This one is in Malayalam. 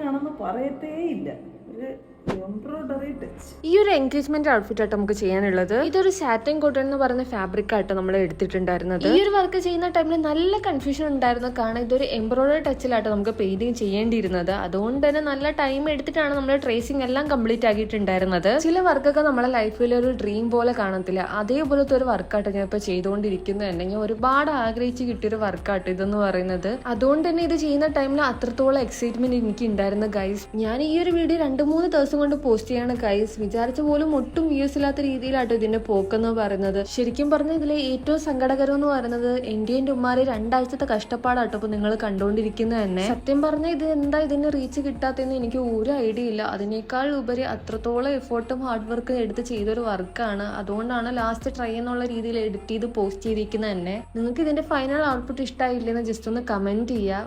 ആണെന്ന് പറയത്തേ ഇല്ല. ഒരു എംബ്രോയിഡറി ടച്ച്. ഈ ഒരു എൻഗേജ്മെന്റ് ഔട്ട്ഫിറ്റ് ആയിട്ട് നമുക്ക് ചെയ്യാനുള്ളത് ഇതൊരു സാറ്റിൻ കോട്ടൺ എന്ന് പറയുന്ന ഫാബ്രിക് ആയിട്ട് നമ്മൾ എടുത്തിട്ടുണ്ടായിരുന്നത്. ഈ ഒരു വർക്ക് ചെയ്യുന്ന ടൈമിൽ നല്ല കൺഫ്യൂഷൻ ഉണ്ടായിരുന്നു, കാരണം ഇതൊരു എംബ്രോയിഡറി ടച്ചിലായിട്ട് നമുക്ക് പെയിന്റിങ് ചെയ്യേണ്ടിയിരുന്നത്. അതുകൊണ്ട് തന്നെ നല്ല ടൈം എടുത്തിട്ടാണ് നമ്മൾ ട്രേസിംഗ് എല്ലാം കംപ്ലീറ്റ് ആക്കിയിട്ടുണ്ടായിരുന്നത്. ചില വർക്കൊക്കെ നമ്മളെ ലൈഫിൽ ഒരു ഡ്രീം പോലെ കാണത്തില്ല, അതേപോലത്തെ ഒരു വർക്കായിട്ട് ഞാൻ ഇപ്പൊ ചെയ്തുകൊണ്ടിരിക്കുന്നത് തന്നെ. ഞാൻ ഒരുപാട് ആഗ്രഹിച്ച് കിട്ടിയൊരു വർക്കായിട്ട് ഇതെന്ന് പറയുന്നത്. അതുകൊണ്ട് തന്നെ ഇത് ചെയ്യുന്ന ടൈമിൽ അത്രത്തോളം എക്സൈറ്റ്മെന്റ് എനിക്ക് ഉണ്ടായിരുന്നു ഗൈസ്. ഞാൻ ഈ ഒരു വീഡിയോ 2-3 ദിവസം കൊണ്ട് പോസ്റ്റ് ചെയ്യാണ് ഗൈസ്. വിചാരിച്ച പോലും ഒട്ടും വ്യൂസ് ഇല്ലാത്ത രീതിയിലാട്ടോ ഇതിന്റെ പോക്കെന്ന് പറയുന്നത്. ശരിക്കും പറഞ്ഞ ഇതിലെ ഏറ്റവും സങ്കടകരം എന്ന് പറയുന്നത് എന്റെ ഉമ്മാരെ 2 ആഴ്ചത്തെ കഷ്ടപ്പാടാട്ടോ ഇപ്പൊ നിങ്ങൾ കണ്ടുകൊണ്ടിരിക്കുന്നത് തന്നെ. സത്യം പറഞ്ഞാൽ ഇത് എന്താ ഇതിന് റീച്ച് കിട്ടാത്തെന്ന് എനിക്ക് ഒരു ഐഡിയ ഇല്ല. അതിനേക്കാൾ ഉപരി അത്രത്തോളം എഫേർട്ടും ഹാർഡ് വർക്കും എടുത്ത് ചെയ്തൊരു വർക്കാണ്. അതുകൊണ്ടാണ് ലാസ്റ്റ് ട്രൈ എന്നുള്ള രീതിയിൽ എഡിറ്റ് ചെയ്ത് പോസ്റ്റ് ചെയ്തിരിക്കുന്നത് തന്നെ. നിങ്ങൾക്ക് ഇതിന്റെ ഫൈനൽ ഔട്ട്പുട്ട് ഇഷ്ടമായില്ലെന്ന് ജസ്റ്റ് ഒന്ന് കമന്റ് ചെയ്യുക.